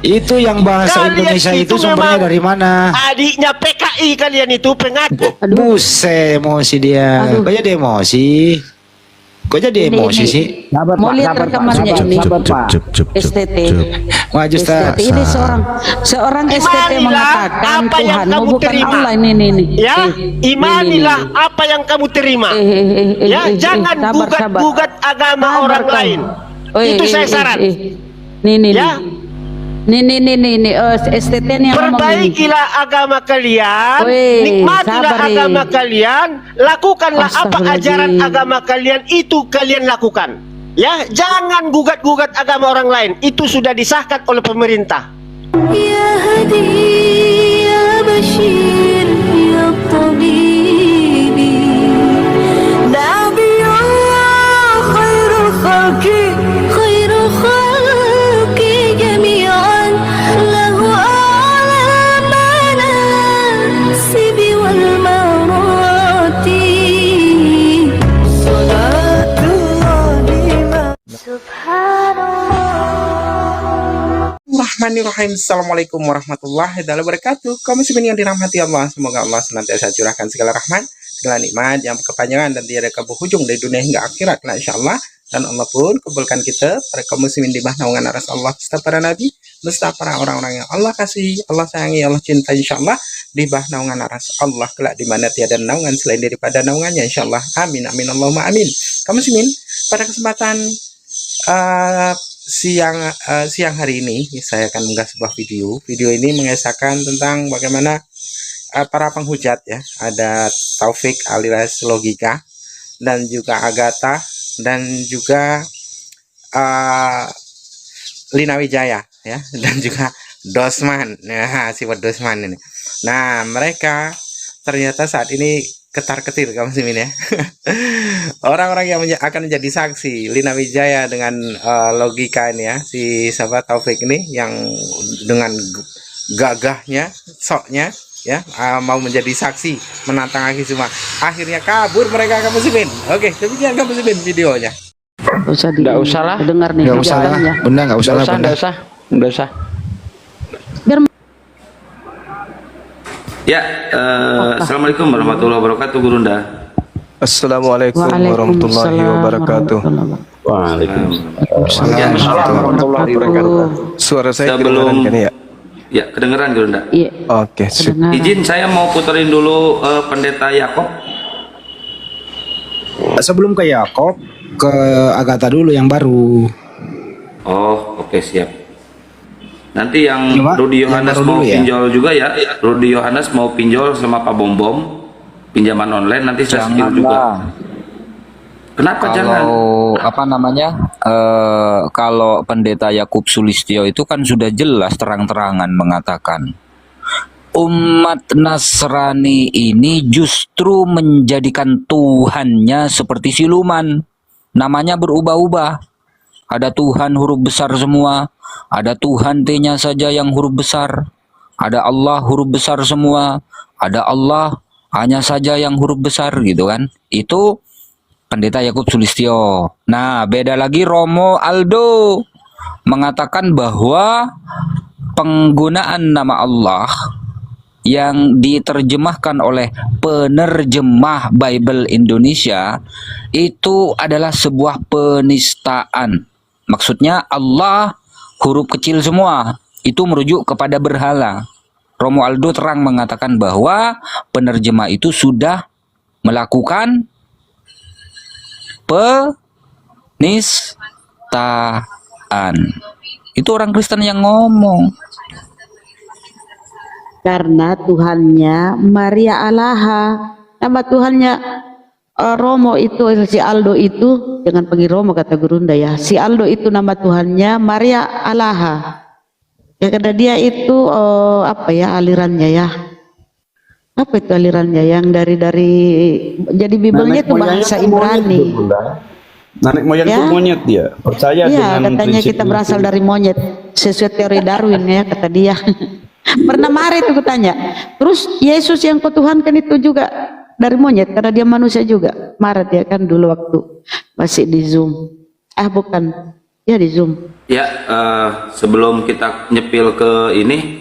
Itu yang bahasa Kalian Indonesia itu itu sumbernya memang dari mana? adiknya PKI kalian itu pengaku. Buset, emosi dia. Aduh. Kok jadi emosi? Kok jadi emosi sih? Sabar, Mau Pak, lihat sabar, Pak, rekamannya sabar, ini. sabar, Pak. STT. Maju Ustaz. STT ini seorang STT Imanilah mengatakan apa yang Tuhanmu kamu bukan terima. Allah ini. Ya, imanilah apa yang kamu terima. Ya, jangan gugat agama orang lain. Itu saya saran. Nih. Ya. Nih. STT nih yang ngomong ini. Perbaikilah agama kalian, Wih, nikmatilah sabar, agama kalian, lakukanlah apa ajaran Astagfirullahaladzim. agama kalian, itu kalian lakukan. Ya, jangan gugat-gugat agama orang lain. Itu sudah disahkan oleh pemerintah. يا هدي يا بشير يا طبيبي نبي الله خير الخلق جميعا له أعلى المناسب والمراتب صلاة الله سبحان Bismillahirrahmanirrahim. Assalamualaikum warahmatullahi wabarakatuh. Kaum muslimin yang dirahmati Allah, semoga Allah senantiasa curahkan segala rahmat, segala nikmat yang berkepanjangan dan tiada berhujung dari dunia hingga akhirat, insyaallah. Dan Allah pun kabulkan kita para kaum muslimin di bawah naungan aras Allah, beserta para nabi, beserta para orang-orang yang Allah kasih, Allah sayangi, Allah cinta, insyaallah di bawah naungan aras Allah kelak di mana tiada naungan selain daripada naungannya, insyaallah. Amin amin Allahumma amin. Kaum muslimin, pada kesempatan siang hari ini saya akan mengunggah sebuah video ini mengisahkan tentang bagaimana para penghujat, ya, ada Taufik alias Logika dan juga Agatha dan juga Lina Wijaya, ya, dan juga Dosman. Nah, sifat Dosman ini. Nah, mereka ternyata saat ini ketar-ketir kaum muslimin, ya. Orang-orang yang akan menjadi saksi, Lina Wijaya dengan Logika ini, ya, si sahabat Taufik ini yang dengan gagahnya, soknya, ya, mau menjadi saksi menantang Aki semua. Akhirnya kabur mereka kaum muslimin. Oke, demikian kaum muslimin videonya. Nggak usah lah. Dengar nih. Nggak usah lah. Bunda, nggak usah lah. Nggak usah. Ya, assalamualaikum warahmatullahi wabarakatuh, Gurunda. Assalamualaikum warahmatullahi wabarakatuh. Waalaikumsalam warahmatullahi wabarakatuh. Suara saya kedengaran kan, ya? Ya, kedengeran, Gurunda. Iya. Oke, sip. Izin saya mau puterin dulu Pendeta Yakob. Sebelum ke Yakob, ke Agatha dulu yang baru. Oh, oke, siap. Nanti yang Coba, Rudi yang Yohanes baru mau dulu, ya. pinjol juga, ya. Rudi Yohanes mau pinjol sama Pak Bom pinjaman online, nanti saya spill juga. Kenapa jangan? Apa namanya, kalau Pendeta Yakub Sulistyo itu kan sudah jelas terang-terangan mengatakan umat Nasrani ini justru menjadikan Tuhannya seperti siluman, namanya berubah-ubah. Ada Tuhan huruf besar semua, ada Tuhan T-nya saja yang huruf besar, ada Allah huruf besar semua, ada Allah hanya saja yang huruf besar, gitu kan. Itu Pendeta Yakub Sulistyo. Nah, beda lagi Romo Aldo mengatakan bahwa penggunaan nama Allah yang diterjemahkan oleh penerjemah Bible Indonesia itu adalah sebuah penistaan. Maksudnya Allah huruf kecil semua, itu merujuk kepada berhala. Romo Aldo terang mengatakan bahwa penerjemah itu sudah melakukan penistaan. Itu orang Kristen yang ngomong. Karena Tuhannya Maria Alaha, nama Tuhannya Romo itu, si Aldo itu, jangan panggil Romo kata Gurunda, ya. Si Aldo itu nama Tuhannya Maria Alaha. Ya, karena dia itu apa ya alirannya, ya. Apa itu alirannya yang dari jadi Bibelnya itu bahasa Ibrani. Nenek moyang itu monyet, dia percaya Iya, dengan katanya kita berasal dari monyet sesuai teori Darwin, ya, kata dia. Pernah marah itu kutanya. Terus Yesus yang kau Tuhankan itu juga dari monyet karena dia manusia juga. Marah dia kan dulu waktu masih di Zoom. Bukan. Ya di Zoom. Ya, sebelum kita nyepil ke ini,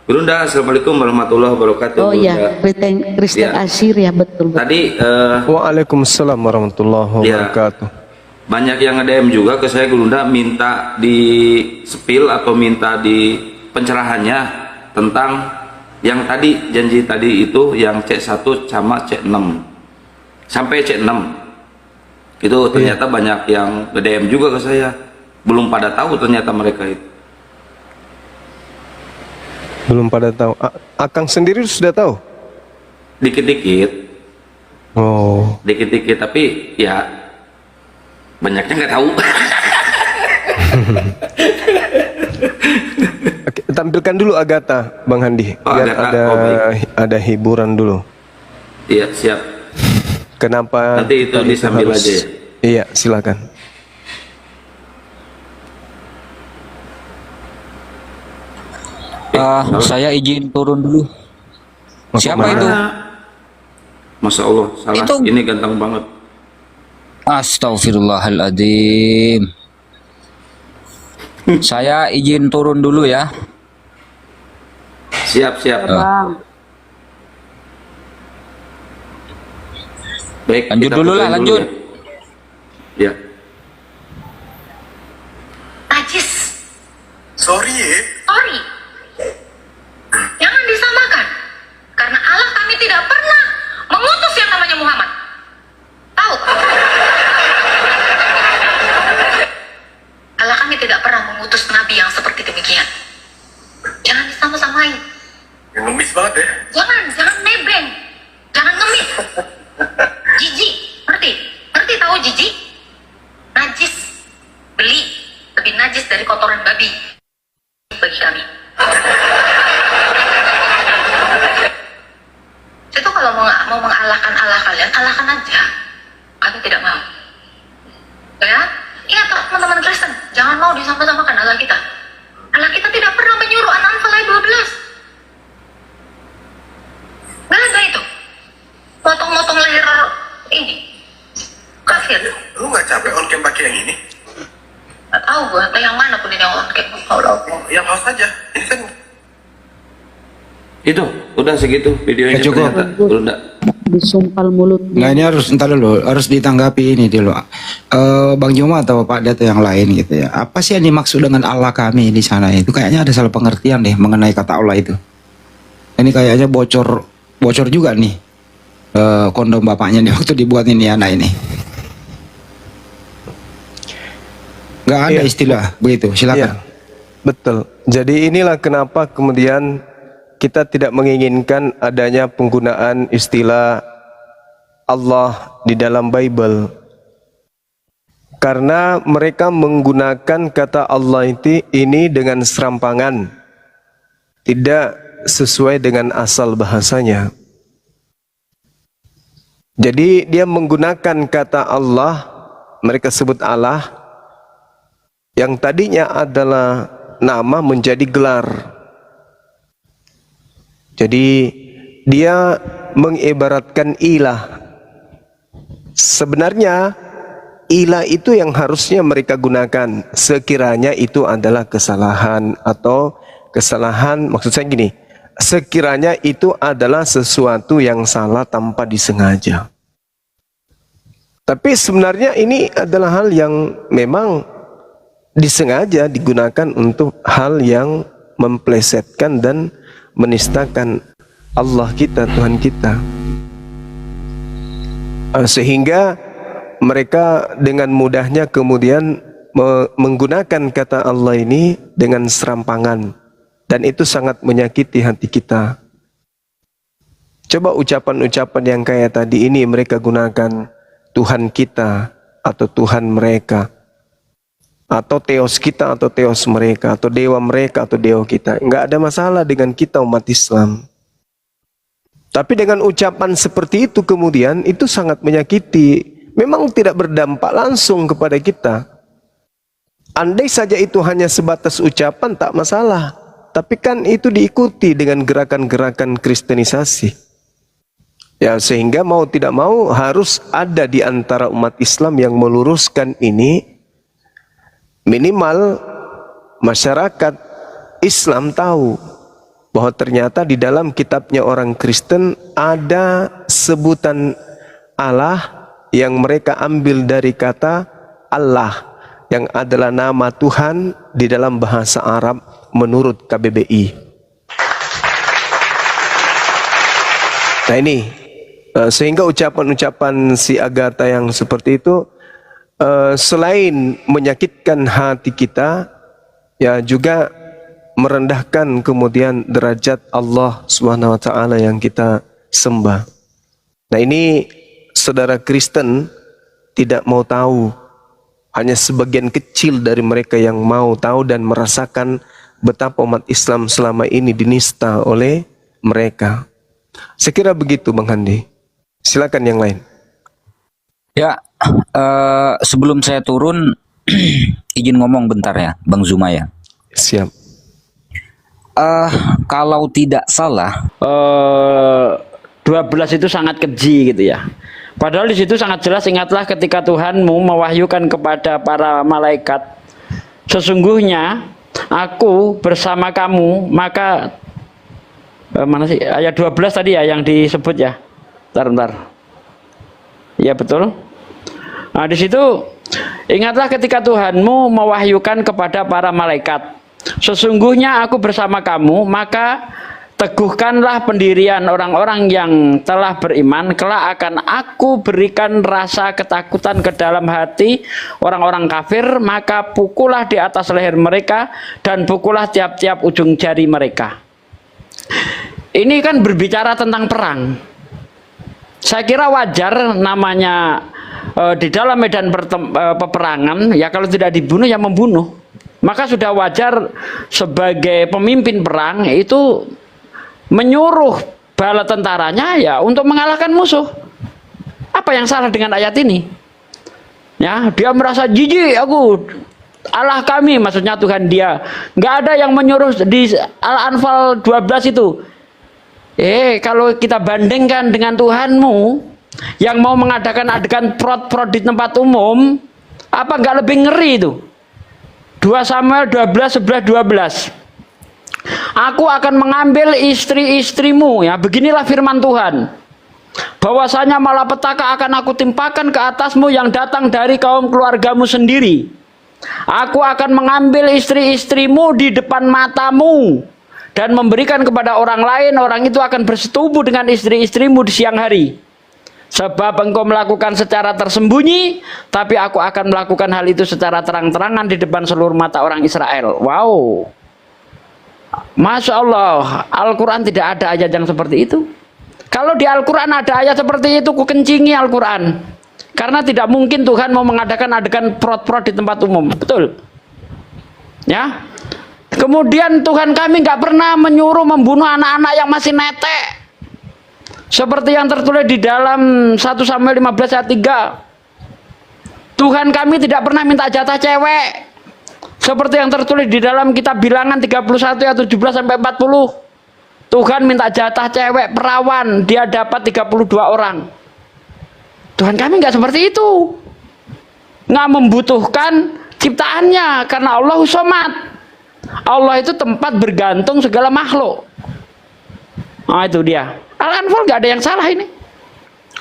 Gurunda, assalamualaikum warahmatullahi wabarakatuh. Oh iya, Kristen Ya. Asyir ya betul. Tadi Waalaikumsalam warahmatullahi Ya. wabarakatuh. banyak yang nge-DM juga ke saya, Gurunda, minta di spill atau minta di pencerahannya tentang yang tadi, janji tadi itu yang C1 sama C6 sampai C6 itu ternyata banyak yang nge-DM juga ke saya, belum pada tahu ternyata mereka itu. Belum pada tahu. Akang sendiri sudah tahu? Dikit-dikit, Oh. dikit-dikit, tapi ya banyaknya nggak tahu. Oke, tampilkan dulu Agatha, Bang Handi. Oh, Biar Agatha. Oh, ada hiburan dulu. Iya, siap. Kenapa? Nanti itu kita disambil aja ya? Iya, silakan. Saya izin turun dulu. Mau Siapa kemana? itu? Masya Allah, salah. Itu- Ini ganteng banget. Astagfirullahaladzim. Saya izin turun dulu ya. Siap, siap. Baik, Lanjut kita dulu lah, fotoin lanjut. Ya. Najis. Sorry. Jangan disamakan. Karena Allah kami tidak pernah mengutus yang namanya Muhammad. Tahu? Allah kami tidak pernah mengutus nabi yang seperti demikian. Jangan disama-samain. Ngemis banget ya. Jangan nebeng. Jangan ngemis. Jijik, ngerti tahu jijik? Najis, beli lebih najis dari kotoran babi bagi kami. Itu kalau mau mengalahkan Allah kalian, alahkan aja. Kami tidak mau. Ya, ingat teman-teman Kristen, jangan mau disama-samakan Allah kita. Allah kita tidak pernah menyuruh An-Anfal ayat 12. Nggak ada itu. Potong-potong leher ini. Kafir. Lu nggak capek on cam pakai yang ini? Nggak tahu gue, atau yang mana pun ini yang on cam. Yang house aja. Ini kan Itu, udah segitu videonya Ya, cukup. ternyata. Gurunda. Disumpal mulutnya. Nah ini harus entar dulu, harus ditanggapi ini dulu. Bang Juma atau Pak Dato yang lain gitu ya. Apa sih yang dimaksud dengan Allah kami di sana itu? Kayaknya ada salah pengertian deh mengenai kata Allah itu. Ini kayaknya bocor juga nih kondom bapaknya nih waktu dibuat ini anak ini. Nggak ada Iya. istilah begitu. Silakan. Iya, betul. Jadi inilah kenapa kemudian kita tidak menginginkan adanya penggunaan istilah Allah di dalam Bible. Karena mereka menggunakan kata Allah ini dengan serampangan. Tidak sesuai dengan asal bahasanya. Jadi dia menggunakan kata Allah, mereka sebut Allah, yang tadinya adalah nama menjadi gelar. Jadi dia mengibaratkan ilah. Sebenarnya ilah itu yang harusnya mereka gunakan sekiranya itu adalah kesalahan atau kesalahan, maksud saya gini, sekiranya itu adalah sesuatu yang salah tanpa disengaja. Tapi sebenarnya ini adalah hal yang memang disengaja digunakan untuk hal yang memplesetkan dan menistakan Allah kita, Tuhan kita. Sehingga mereka dengan mudahnya kemudian menggunakan kata Allah ini dengan serampangan. Dan itu sangat menyakiti hati kita. Coba ucapan-ucapan yang kayak tadi ini mereka gunakan Tuhan kita atau Tuhan mereka. Atau teos kita atau teos mereka, atau dewa mereka atau dewa kita. Enggak ada masalah dengan kita umat Islam. Tapi dengan ucapan seperti itu kemudian itu sangat menyakiti. Memang tidak berdampak langsung kepada kita. Andai saja itu hanya sebatas ucapan tak masalah. Tapi kan itu diikuti dengan gerakan-gerakan kristenisasi. Ya, sehingga mau tidak mau harus ada di antara umat Islam yang meluruskan ini. minimal masyarakat Islam tahu bahwa ternyata di dalam kitabnya orang Kristen ada sebutan Allah yang mereka ambil dari kata Allah, yang adalah nama Tuhan di dalam bahasa Arab menurut KBBI. Nah ini, sehingga ucapan-ucapan si Agatha yang seperti itu selain menyakitkan hati kita, ya juga merendahkan kemudian derajat Allah Subhanahu wa taala yang kita sembah. Nah ini saudara Kristen tidak mau tahu, hanya sebagian kecil dari mereka yang mau tahu dan merasakan betapa umat Islam selama ini dinista oleh mereka. Saya kira begitu Bang Handi. Silakan yang lain. Ya, sebelum saya turun, izin ngomong bentar ya, Bang Zumaya. Siap. Kalau tidak salah, 12 itu sangat keji gitu ya. Padahal di situ sangat jelas, ingatlah ketika Tuhanmu mewahyukan kepada para malaikat, sesungguhnya aku bersama kamu, maka mana sih ayat 12 tadi ya yang disebut ya. Bentar. Ya betul. Nah di situ ingatlah ketika Tuhanmu mewahyukan kepada para malaikat, sesungguhnya aku bersama kamu, maka teguhkanlah pendirian orang-orang yang telah beriman, kelak akan aku berikan rasa ketakutan ke dalam hati orang-orang kafir, maka pukullah di atas leher mereka dan pukullah tiap-tiap ujung jari mereka. Ini kan berbicara tentang perang. Saya kira wajar namanya di dalam medan peperangan, ya kalau tidak dibunuh ya membunuh. Maka sudah wajar sebagai pemimpin perang itu menyuruh bala tentaranya ya untuk mengalahkan musuh. Apa yang salah dengan ayat ini? Ya, dia merasa jijik, aku Allah kami, maksudnya Tuhan dia. Nggak ada yang menyuruh di Al-Anfal 12 itu. Kalau kita bandingkan dengan Tuhanmu yang mau mengadakan adegan prot-prot di tempat umum, apa nggak lebih ngeri itu? 2 Samuel 12, 11, 12. Aku akan mengambil istri-istrimu, ya beginilah firman Tuhan, bahwasanya malapetaka akan aku timpakan ke atasmu yang datang dari kaum keluargamu sendiri. Aku akan mengambil istri-istrimu di depan matamu dan memberikan kepada orang lain, orang itu akan bersetubuh dengan istri-istrimu di siang hari. Sebab engkau melakukan secara tersembunyi, tapi aku akan melakukan hal itu secara terang-terangan di depan seluruh mata orang Israel. Wow, Masya Allah, Al-Quran tidak ada ayat yang seperti itu. Kalau di Al-Quran ada ayat seperti itu, ku kencingi Al-Quran. Karena tidak mungkin Tuhan mau mengadakan adegan prot-prot di tempat umum. Betul? Ya. Kemudian Tuhan kami nggak pernah menyuruh membunuh anak-anak yang masih netek. Seperti yang tertulis di dalam 1 Samuel 15 ayat 3. Tuhan kami tidak pernah minta jatah cewek. Seperti yang tertulis di dalam kitab Bilangan 31 ayat 17 sampai 40. Tuhan minta jatah cewek perawan, dia dapat 32 orang. Tuhan kami nggak seperti itu. Nggak membutuhkan ciptaannya, karena Allah Somad. Allah itu tempat bergantung segala makhluk. Nah itu dia. Al-Anfal nggak ada yang salah ini.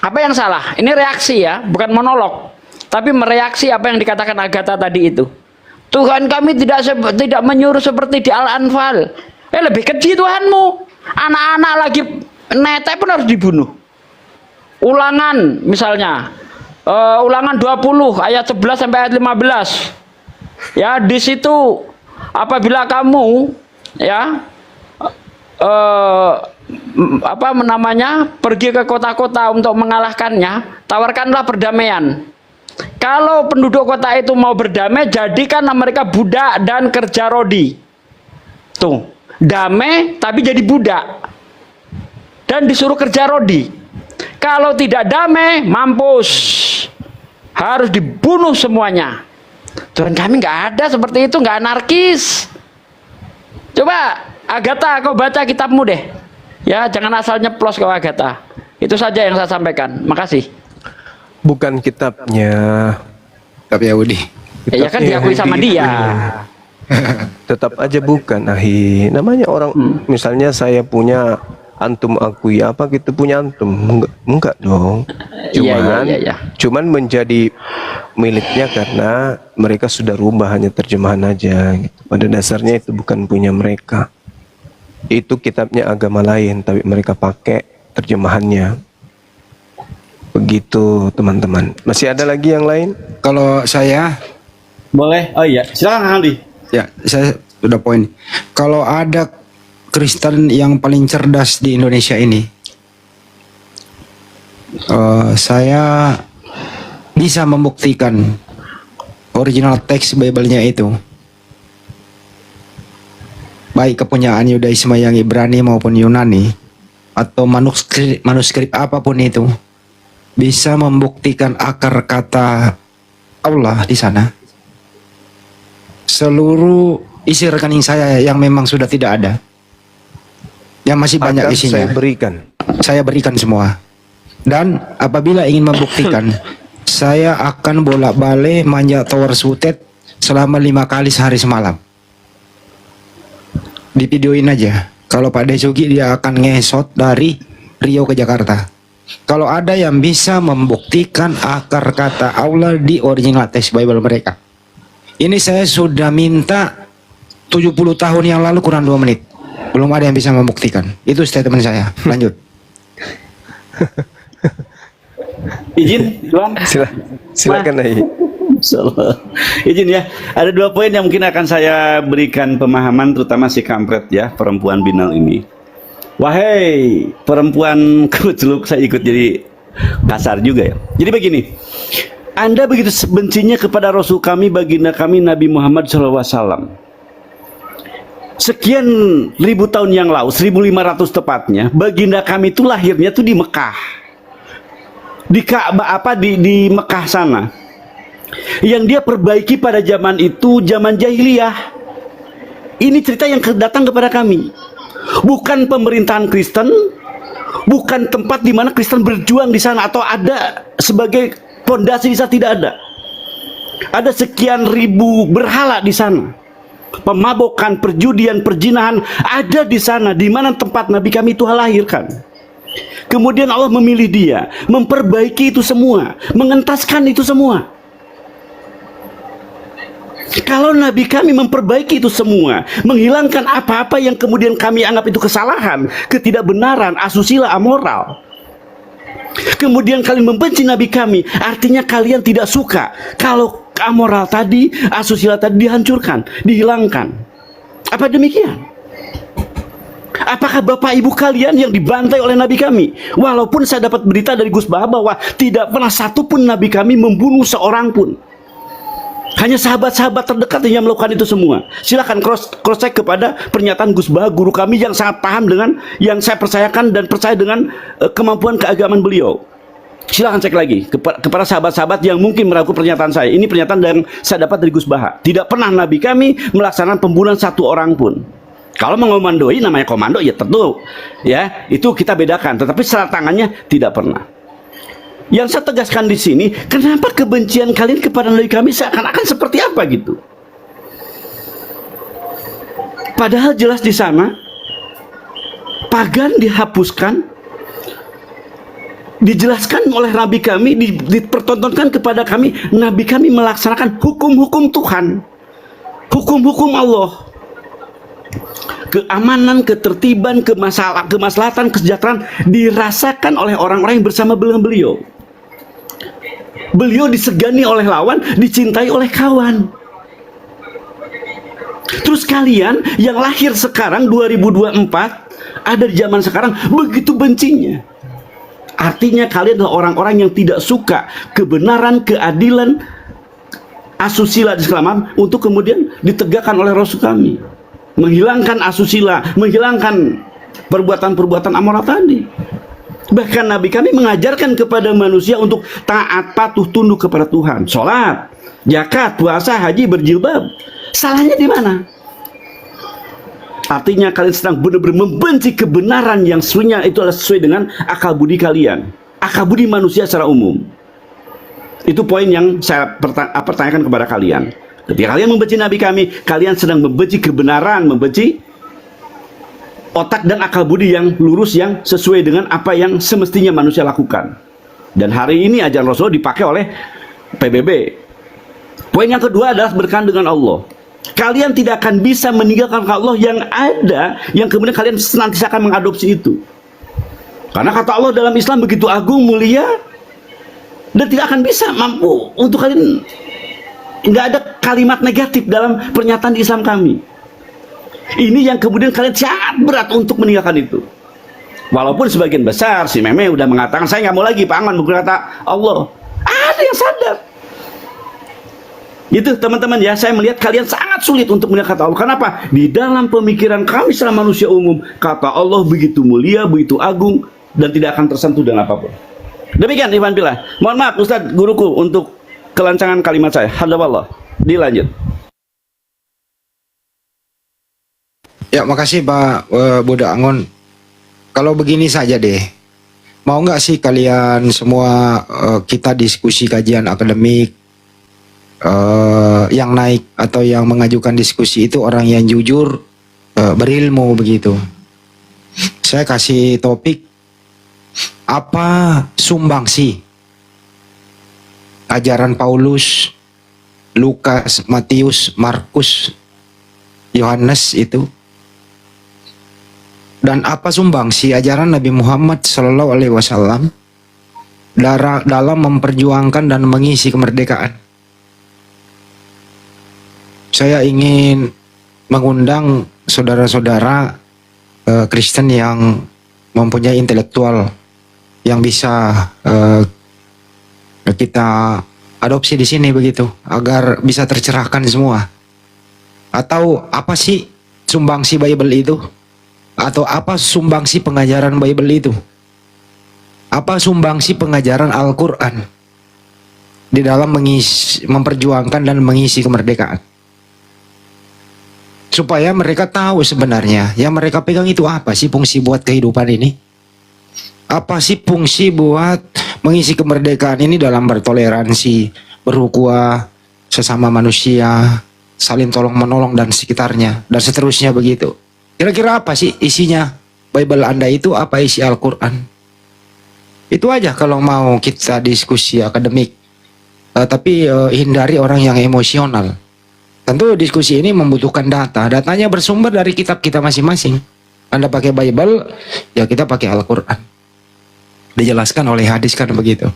Apa yang salah? Ini reaksi ya, bukan monolog. Tapi mereaksi apa yang dikatakan Agatha tadi itu. Tuhan kami tidak menyuruh seperti di Al-Anfal. Lebih keji Tuhanmu. Anak-anak lagi netek pun harus dibunuh. Ulangan misalnya. Ulangan 20 ayat 11 sampai ayat 15. Ya, di situ apabila kamu ya pergi ke kota-kota untuk mengalahkannya, tawarkanlah perdamaian. Kalau penduduk kota itu mau berdamai, jadikanlah mereka budak dan kerja rodi. Tuh, damai tapi jadi budak dan disuruh kerja rodi. Kalau tidak damai, mampus, harus dibunuh semuanya. Tuhan kami nggak ada seperti itu, nggak anarkis. Coba Agatha, kau baca kitabmu deh. Ya, jangan asal nyeplos kau Agatha. Itu saja yang saya sampaikan. Makasih. Bukan kitabnya. Kitab Yahudi. Ya kan diakui sama dia. Tetap aja bukan, ahi. Namanya orang, misalnya saya punya, antum akui apa kita punya antum, enggak dong. Cuman menjadi miliknya karena mereka sudah rubah hanya terjemahan aja gitu. Pada dasarnya itu bukan punya mereka. Itu kitabnya agama lain tapi mereka pakai terjemahannya. Begitu teman-teman. Masih ada lagi yang lain? Kalau saya Boleh. Oh iya, silakan Kang Andi. ya saya sudah poin. Kalau ada Kristen yang paling cerdas di Indonesia ini, saya bisa membuktikan original teks Bible-nya itu, baik kepunyaan Yudaisme yang Ibrani maupun Yunani atau manuskrip apapun itu, bisa membuktikan akar kata Allah di sana. Seluruh isi rekening saya yang memang sudah tidak ada, yang masih banyak isinya, saya berikan semua. Dan apabila ingin membuktikan, saya akan bolak-balik manjat Tower Sutet selama 5 kali sehari semalam. Di videoin aja. Kalau Pak Desugi dia akan ngesot dari Riau ke Jakarta. Kalau ada yang bisa membuktikan akar kata Allah di original teks Bible mereka. Ini saya sudah minta 70 tahun yang lalu kurang 2 menit. Belum ada yang bisa membuktikan. Itu statement saya. Lanjut. Izin, Tuan. Silakan Nai. Izin ya, ada 2 poin yang mungkin akan saya berikan pemahaman, terutama si kampret ya, perempuan binal ini. Wahai perempuan kuceluk, saya ikut jadi kasar juga ya. Jadi begini, Anda begitu bencinya kepada Rasul kami, baginda kami Nabi Muhammad SAW. Sekian ribu tahun yang lalu, 1500 tepatnya, baginda kami itu lahirnya tuh di Mekah, di Ka'bah di Mekah sana. Yang dia perbaiki pada zaman itu zaman jahiliyah. Ini cerita yang datang kepada kami, bukan pemerintahan Kristen, bukan tempat di mana Kristen berjuang di sana atau ada sebagai pondasi di sana, tidak ada. Ada sekian ribu berhala di sana, pemabokan, perjudian, perzinahan ada di sana, di mana tempat Nabi kami itu lahirkan. Kemudian Allah memilih dia, memperbaiki itu semua, mengentaskan itu semua. Kalau Nabi kami memperbaiki itu semua, menghilangkan apa-apa yang kemudian kami anggap itu kesalahan, ketidakbenaran, asusila, amoral, kemudian kalian membenci Nabi kami, artinya kalian tidak suka kalau amoral tadi, asusila tadi dihancurkan, dihilangkan. Apa demikian? Apakah bapak ibu kalian yang dibantai oleh Nabi kami? Walaupun saya dapat berita dari Gus Baha bahwa tidak pernah satupun Nabi kami membunuh seorang pun. Hanya sahabat-sahabat terdekat yang melakukan itu semua. Silakan cross check kepada pernyataan Gus Baha, guru kami yang sangat paham dengan yang saya percayakan dan percaya dengan kemampuan keagamaan beliau. Silakan cek lagi kepada sahabat-sahabat yang mungkin meragukan pernyataan saya. Ini pernyataan yang saya dapat dari Gus Baha. Tidak pernah Nabi kami melaksanakan pembunuhan satu orang pun. Kalau mengomandoi namanya komando ya tentu ya, itu kita bedakan, tetapi secara tangannya tidak pernah. Yang saya tegaskan di sini, kenapa kebencian kalian kepada Nabi kami seakan-akan seperti apa gitu? Padahal jelas di sana pagan dihapuskan, dijelaskan oleh Nabi kami, dipertontonkan kepada kami, Nabi kami melaksanakan hukum-hukum Tuhan, hukum-hukum Allah. Keamanan, ketertiban, kemaslahatan, kesejahteraan dirasakan oleh orang-orang yang bersama beliau. Beliau disegani oleh lawan, dicintai oleh kawan. Terus kalian yang lahir sekarang 2024, ada di zaman sekarang, begitu bencinya. Artinya kalian adalah orang-orang yang tidak suka kebenaran, keadilan, asusila dan segala macam, untuk kemudian ditegakkan oleh Rasul kami. Menghilangkan asusila, menghilangkan perbuatan-perbuatan amoral tadi. Bahkan Nabi kami mengajarkan kepada manusia untuk taat, patuh, tunduk kepada Tuhan. Sholat, zakat, puasa, haji, berjilbab. Salahnya di mana? Artinya kalian sedang benar-benar membenci kebenaran yang sebenarnya itu adalah sesuai dengan akal budi kalian, akal budi manusia secara umum. Itu poin yang saya pertanyakan kepada kalian. Ketika kalian membenci Nabi kami, kalian sedang membenci kebenaran, membenci otak dan akal budi yang lurus, yang sesuai dengan apa yang semestinya manusia lakukan. Dan hari ini ajaran Rasul dipakai oleh PBB. Poin yang kedua adalah berkaitan dengan Allah. Kalian tidak akan bisa meninggalkan Allah yang ada, yang kemudian kalian senantiasa akan mengadopsi itu. Karena kata Allah dalam Islam begitu agung, mulia, dan tidak akan bisa mampu untuk kalian, nggak ada kalimat negatif dalam pernyataan di Islam kami. Ini yang kemudian kalian sangat berat untuk meninggalkan itu. Walaupun sebagian besar si Meme udah mengatakan saya nggak mau lagi Pak Angon berkata Allah. Ada yang sadar. Itu teman-teman ya, saya melihat kalian sangat sulit untuk melihat kata Allah. Kenapa? Di dalam pemikiran kami secara manusia umum, kata Allah begitu mulia, begitu agung, dan tidak akan tersentuh dengan apapun. Demikian Iwan Billah. Mohon maaf Ustadz guruku untuk kelancangan kalimat saya. Hadawallah. Dilanjut. Ya, makasih Pak Budak Angon. Kalau begini saja deh, mau nggak sih kalian semua kita diskusi kajian akademik, yang naik atau yang mengajukan diskusi itu orang yang jujur, berilmu begitu. Saya kasih topik, apa sumbangsi ajaran Paulus, Lukas, Matius, Markus, Yohanes itu, dan apa sumbangsi ajaran Nabi Muhammad SAW dalam memperjuangkan dan mengisi kemerdekaan. Saya ingin mengundang saudara-saudara Kristen yang mempunyai intelektual yang bisa kita adopsi di sini begitu, agar bisa tercerahkan semua. Atau apa sih sumbangsi Bible itu? Atau apa sumbangsi pengajaran Bible itu? Apa sumbangsi pengajaran Al-Quran di dalam memperjuangkan dan mengisi kemerdekaan? Supaya mereka tahu sebenarnya yang mereka pegang itu apa sih fungsi buat kehidupan ini? Apa sih fungsi buat mengisi kemerdekaan ini dalam bertoleransi, berukhuwah sesama manusia, saling tolong-menolong dan sekitarnya, dan seterusnya begitu. Kira-kira apa sih isinya Bible Anda itu, apa isi Al-Quran? Itu aja kalau mau kita diskusi akademik. Tapi hindari orang yang emosional. Tentu diskusi ini membutuhkan data. Datanya bersumber dari kitab kita masing-masing. Anda pakai Bible, ya kita pakai Al-Quran. Dijelaskan oleh hadis kan begitu.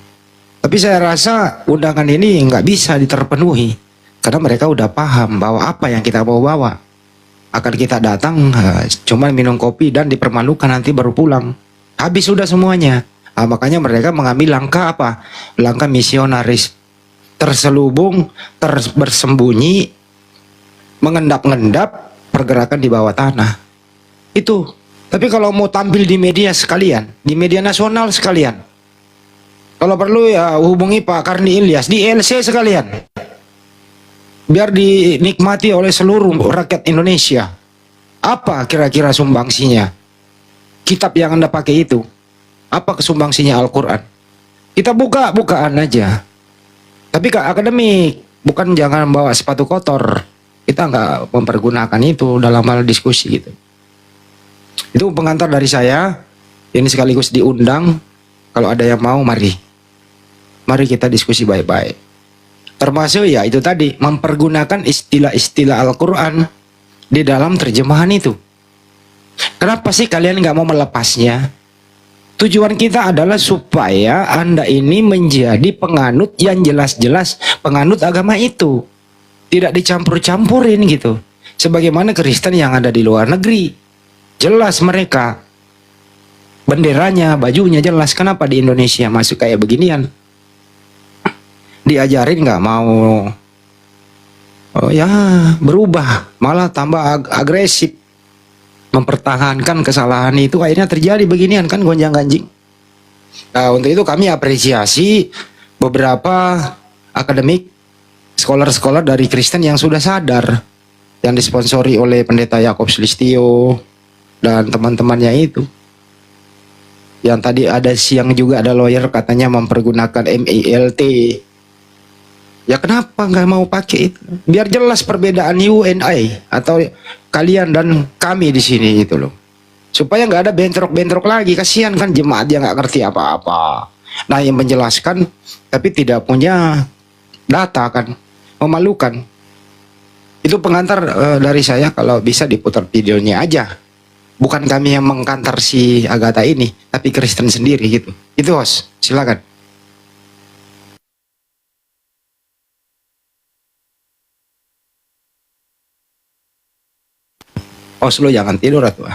Tapi saya rasa undangan ini nggak bisa diterpenuhi. Karena mereka udah paham bahwa apa yang kita mau bawa. Akan kita datang cuma minum kopi dan dipermalukan nanti baru pulang. Habis sudah semuanya. Makanya mereka mengambil langkah apa? Langkah misionaris. Terselubung, bersembunyi, mengendap-endap pergerakan di bawah tanah. Itu. Tapi kalau mau tampil di media sekalian, di media nasional sekalian, kalau perlu ya hubungi Pak Karni Ilyas di LC sekalian, biar dinikmati oleh seluruh rakyat Indonesia. Apa kira-kira sumbangsinya kitab yang Anda pakai itu? Apa kesumbangsinya Al-Quran? Kita bukaan aja. Tapi Kak akademik, bukan jangan bawa sepatu kotor. Kita nggak mempergunakan itu dalam hal diskusi gitu. Itu pengantar dari saya. Ini sekaligus diundang. Kalau ada yang mau, mari kita diskusi baik-baik. Termasuk ya itu tadi, mempergunakan istilah-istilah Al-Quran di dalam terjemahan itu. Kenapa sih kalian nggak mau melepasnya? Tujuan kita adalah supaya Anda ini menjadi penganut yang jelas-jelas penganut agama itu. Tidak dicampur-campurin gitu. Sebagaimana Kristen yang ada di luar negeri. Jelas mereka. Benderanya, bajunya jelas. Kenapa di Indonesia masuk kayak beginian? Diajarin nggak mau. Oh ya, berubah. Malah tambah agresif. Mempertahankan kesalahan itu akhirnya terjadi beginian kan, gonjang-ganjing. Nah, untuk itu kami apresiasi beberapa akademik, scholar-scholar dari Kristen yang sudah sadar, yang disponsori oleh Pendeta Yakob Sulistyo dan teman-temannya itu. Yang tadi ada siang juga ada lawyer katanya mempergunakan MILT Ya kenapa nggak mau pakai itu? Biar jelas perbedaan you and I, atau kalian dan kami di sini gitu loh. Supaya nggak ada bentrok-bentrok lagi. Kasihan kan jemaat yang nggak ngerti apa-apa. Nah, yang menjelaskan tapi tidak punya data kan, memalukan. Itu pengantar dari saya, kalau bisa diputar videonya aja. Bukan kami yang mengkantar si Agatha ini, tapi Kristen sendiri gitu. Itu host, silakan. Host, lo jangan tidur atuh.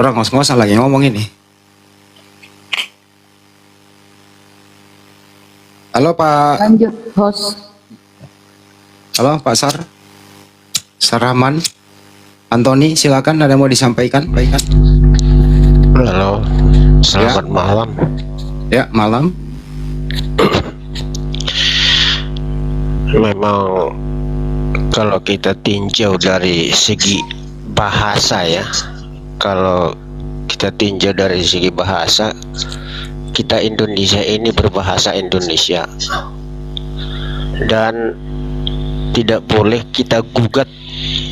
Orang ngos-ngosan lagi ngomong ini. Halo Pak. Lanjut host. Halo Pak Sarahman. Antoni, silakan, ada yang mau disampaikan? Baikkan. Halo, selamat malam. Ya, malam. Memang kalau kita tinjau dari segi bahasa ya, kalau kita tinjau dari segi bahasa, kita Indonesia ini berbahasa Indonesia, dan tidak boleh kita gugat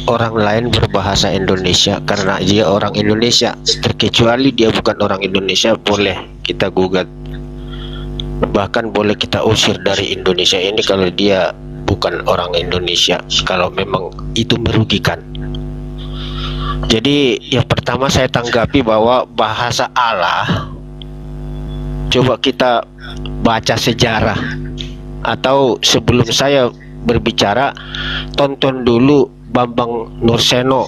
orang lain berbahasa Indonesia karena dia orang Indonesia. Terkecuali dia bukan orang Indonesia, boleh kita gugat, bahkan boleh kita usir dari Indonesia ini kalau dia bukan orang Indonesia, kalau memang itu merugikan. Jadi yang pertama saya tanggapi bahwa bahasa Allah, coba kita baca sejarah, atau sebelum saya berbicara, tonton dulu Bambang Nurseno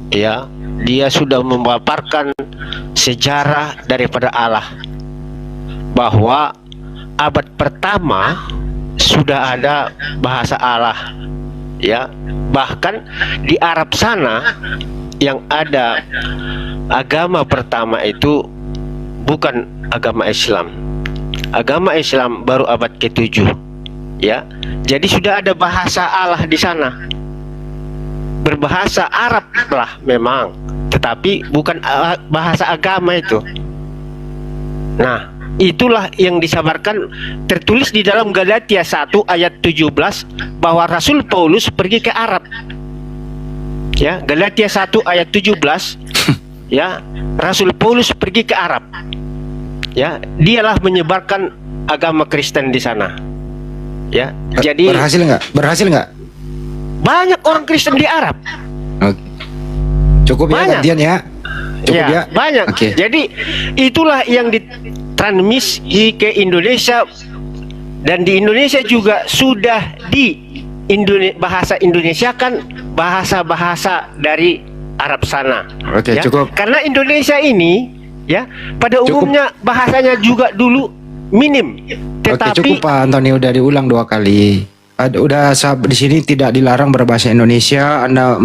ya, dia sudah memaparkan sejarah daripada Allah, bahwa abad pertama sudah ada bahasa Allah ya. Bahkan di Arab sana yang ada agama pertama itu bukan agama Islam. Agama Islam baru abad ke-7 ya. Jadi sudah ada bahasa Allah di sana. Berbahasa Arab lah memang, tetapi bukan bahasa agama itu. Nah, itulah yang disabarkan, tertulis di dalam Galatia 1 ayat 17 bahwa Rasul Paulus pergi ke Arab. Ya, Galatia 1 ayat 17 ya, Rasul Paulus pergi ke Arab. Ya, dialah menyebarkan agama Kristen di sana. Ya, jadi berhasil nggak? Berhasil nggak? Banyak orang Kristen di Arab. Oke. Cukup ya gantian ya. Cukup ya. Banyak. Oke. Jadi itulah yang ditransmisi ke Indonesia, dan di Indonesia juga sudah bahasa Indonesia kan bahasa-bahasa dari Arab sana. Oke, ya. cukup. Karena Indonesia ini ya pada umumnya bahasanya juga dulu minim. Tetapi Oke, cukup Pak Antoni, udah diulang 2 kali. Udah di sini tidak dilarang berbahasa Indonesia. Anda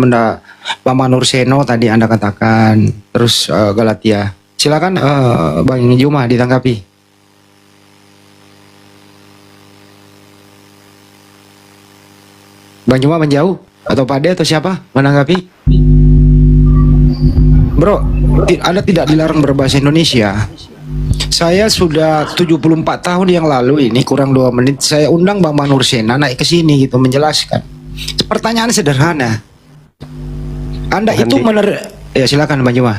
Bambang Nurseno tadi Anda katakan, terus Galatia. Silakan Bang Juma ditanggapi. Bang Juma menjauh atau Pak De atau siapa menanggapi? Bro, Anda tidak dilarang berbahasa Indonesia. Saya sudah 74 tahun yang lalu ini, kurang 2 menit saya undang Bambang Nursena naik ke sini gitu menjelaskan. Pertanyaan sederhana. Anda itu ya silakan Bang Juma.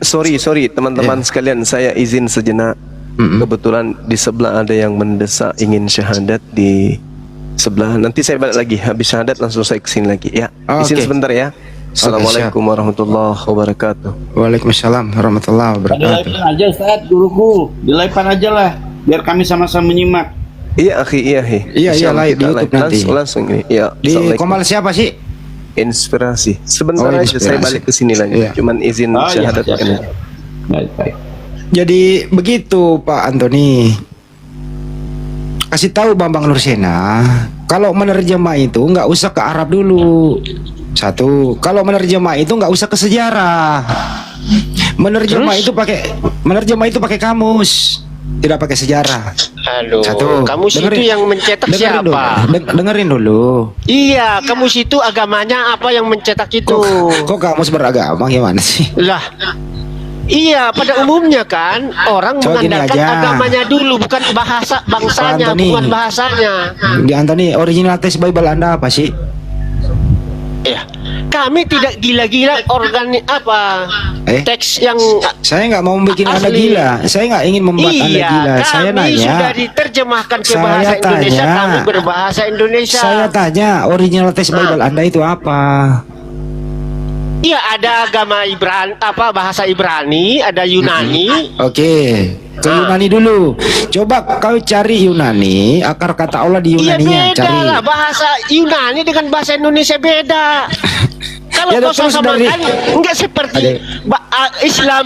Sorry teman-teman sekalian, saya izin sejenak. Kebetulan di sebelah ada yang mendesak ingin syahadat di sebelah. Nanti saya balik lagi, habis syahadat langsung saya kesini lagi ya. Izin sebentar ya. Assalamualaikum warahmatullahi wabarakatuh. Waalaikumsalam warahmatullahi wabarakatuh. Dilaipan aja Ustaz, guruku. Dilaipan aja lah, biar kami sama-sama menyimak. Iya akhi. Iya live di YouTube nanti. Langsung ini. Ya. Di komal siapa sih? Inspirasi. Sebentar aja saya balik ke sini lagi. Iya. Cuman izin syahadat ini. Baik. Jadi begitu Pak Antoni. Kasih tahu Bambang Nursena, kalau menerjemah itu nggak usah ke Arab dulu. Satu, kalau menerjemah itu nggak usah ke sejarah. Menerjemah itu pakai kamus, tidak pakai sejarah. Aduh, Satu, kamus itu yang mencetak siapa? Dengerin dulu. Iya, kamus itu agamanya apa yang mencetak itu? Kok kamus beragama gimana sih? Lah, Iya, pada umumnya kan orang Coba gini mengandalkan aja. agamanya dulu, bukan bahasa bangsanya, Antoni. bukan bahasanya. Di Antoni, original text Bible Anda apa sih? Ya, kami tidak gila-gila teks yang Saya nggak mau bikin Anda asli. gila. Saya nggak ingin membuat Anda Iya, gila. Saya kami nanya. sudah diterjemahkan ke Saya bahasa Indonesia, tanya. kami berbahasa Indonesia. Saya tanya, original text Bible Anda itu apa? Iya, ada agama bahasa Ibrani, ada Yunani. Oke, ke Yunani dulu. Coba kau cari Yunani, akar kata Allah di Iya, Yunaninya, beda cari. lah, bahasa Yunani dengan bahasa Indonesia beda. Kalau Ya, kau terus samakan, enggak seperti Islam.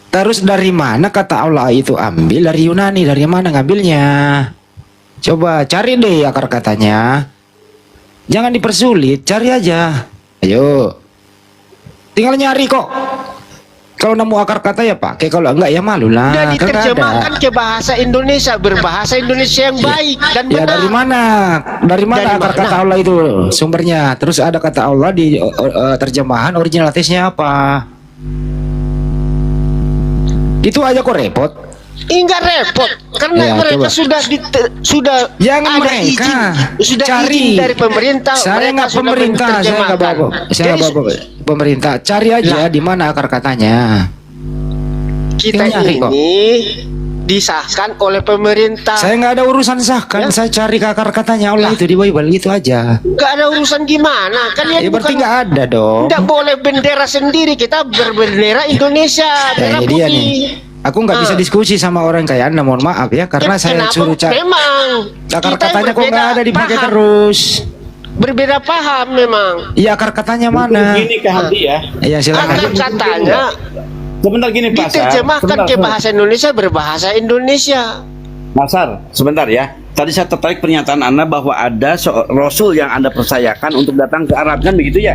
Terus dari mana kata Allah itu ambil? Dari Yunani, dari mana ngambilnya? Coba cari deh akar katanya. Jangan dipersulit, cari aja. Ayo. Tinggal nyari kok. Kalau nemu akar kata ya pakai, kalau enggak ya malu lah. Sudah Kan nggak diterjemahkan ada. ke bahasa Indonesia, berbahasa Indonesia yang baik dan Ya benar. dari mana? Dari mana Dari akar mana? kata Allah itu sumbernya? Terus ada kata Allah di terjemahan original text-nya apa? Itu aja kok repot. Enggak repot karena Ya, mereka coba. sudah Jangan ada mereka izin, sudah cari izin dari pemerintah. Saya mereka nggak sudah pemerintah, saya nggak menerjemahkan. bawa, saya nggak Jadi, bawa pemerintah. Cari aja di mana akar katanya. kita Tinggal nyari kok. ini disahkan oleh pemerintah. Saya nggak ada urusan sahkan, saya cari ke akar katanya Allah itu di Bible gitu aja. Nggak ada urusan gimana? Kalian Ya berarti bukan nggak ada dong. nggak boleh bendera sendiri. Kita berbendera Indonesia, Ya merah ini dia putih. nih. Aku nggak bisa diskusi sama orang kayak Anda, mohon maaf ya, karena saya kenapa? suruh cari Memang akar kita katanya kok berbeda nggak ada dipakai paham. terus. Berbeda paham memang. Iya akar katanya mana? Gini Kak Hadi ya. Iya silakan. Akar katanya Sebentar gini Pak Sar. diterjemahkan Sebentar, ke sebentar. bahasa Indonesia, berbahasa Indonesia. Nasar, sebentar ya. Tadi saya tertarik pernyataan Anda bahwa ada Rasul yang Anda percayakan untuk datang ke Arab, kan begitu ya?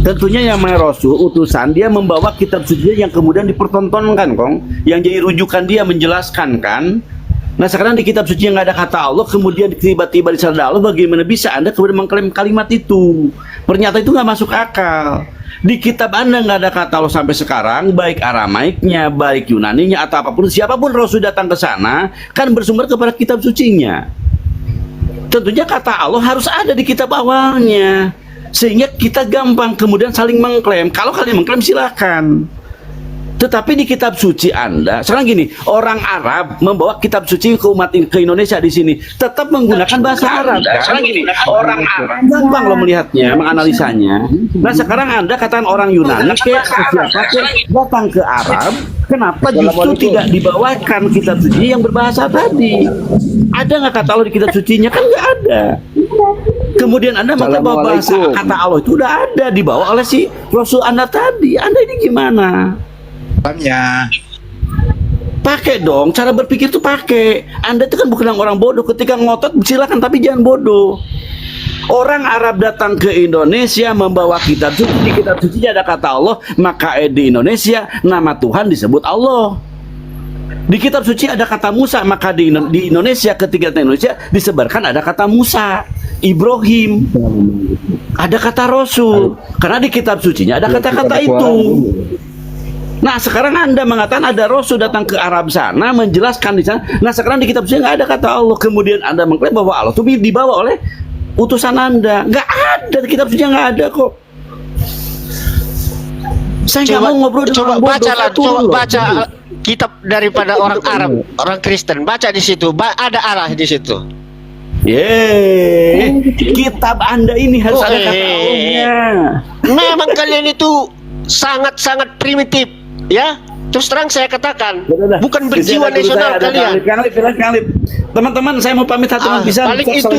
Tentunya yang namanya Rasul, utusan, dia membawa kitab suci yang kemudian dipertontonkan, Kong. Yang jadi rujukan dia menjelaskan, kan? Nah sekarang di kitab suci yang nggak ada kata Allah, kemudian tiba-tiba di sana Allah, bagaimana bisa Anda kemudian mengklaim kalimat itu? Pernyataan itu nggak masuk akal. Di kitab Anda nggak ada kata Allah sampai sekarang, baik Aramaiknya, baik Yunaninya, atau apapun, siapapun Rasul datang ke sana, kan bersumber kepada kitab sucinya. Tentunya kata Allah harus ada di kitab awalnya, sehingga kita gampang kemudian saling mengklaim. Kalau kalian mengklaim silakan. Tetapi di kitab suci Anda, sekarang gini, orang Arab membawa kitab suci ke umat ke Indonesia di sini, tetap menggunakan bahasa Arab. Sekarang gini, orang Arab gampang lo melihatnya, menganalisanya. Nah sekarang Anda katakan orang Yunani ke siapa ke datang ke Arab, kenapa justru tidak dibawakan kitab suci yang berbahasa tadi? Ada nggak kata Allah di kitab sucinya? Kan nggak ada. Kemudian Anda mengatakan bahwa bahasa kata Allah itu udah ada dibawa oleh si Rasul Anda tadi. Anda ini gimana? Pahamnya. Pakai dong, cara berpikir tuh pakai. Anda itu kan bukan orang bodoh. Ketika ngotot silakan, tapi jangan bodoh. Orang Arab datang ke Indonesia membawa kitab suci, di kitab suci ada kata Allah, maka di Indonesia nama Tuhan disebut Allah. Di kitab suci ada kata Musa, maka di Indonesia ketika di Indonesia disebarkan ada kata Musa, Ibrahim, ada kata Rasul, karena di kitab sucinya ada kata-kata itu. Nah sekarang Anda mengatakan ada Rasul datang ke Arab sana menjelaskan di sana. Nah sekarang di kitab suci nggak ada kata Allah. Kemudian Anda mengklaim bahwa Allah itu dibawa oleh utusan Anda. Nggak ada, di kitab suci nggak ada kok. Saya nggak mau ngobrol dengan Coba orang bodoh. baca lah, Turun coba loh. baca kitab daripada orang Arab, orang Kristen. Baca di situ, ada Allah di situ. Yeay, kitab Anda ini harus ada kata Allahnya. Memang kalian itu sangat-sangat primitif, ya. Terus terang saya katakan, bukan berjiwa nasional kalian. Teman-teman, saya mau pamit satu bisa. Paling itu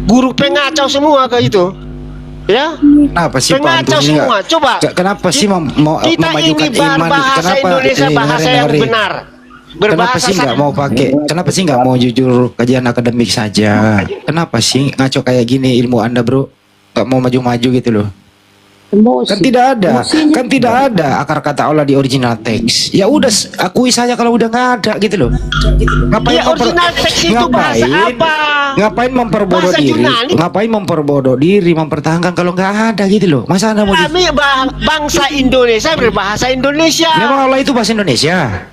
guru pengacau semua kayak itu, ya. Kenapa sih Pak Pengacau Antoni semua. nggak- Coba. Kenapa sih mau Kita memajukan ini iman? bahasa Kenapa Indonesia ini, bahasa yang dengerin. benar. Kenapa Berbahasa sih nggak mau pakai? Kenapa sih nggak mau jujur kajian akademik saja? Kenapa sih ngaco kayak gini ilmu Anda bro? Nggak mau maju-maju gitu loh? Emosi. Kan tidak ada, Emosinya. kan tidak ada akar kata Allah di original teks. Ya udah, akui saja kalau udah nggak ada gitu loh. Ngapain Ya, original teks itu bahasa apa? Ngapain memperbodoh Bahasa diri? Yunani. Ngapain memperbodoh diri, mempertahankan kalau nggak ada gitu loh? Masa anda mau? Kami bangsa Indonesia berbahasa Indonesia. Memang Allah itu bahasa Indonesia.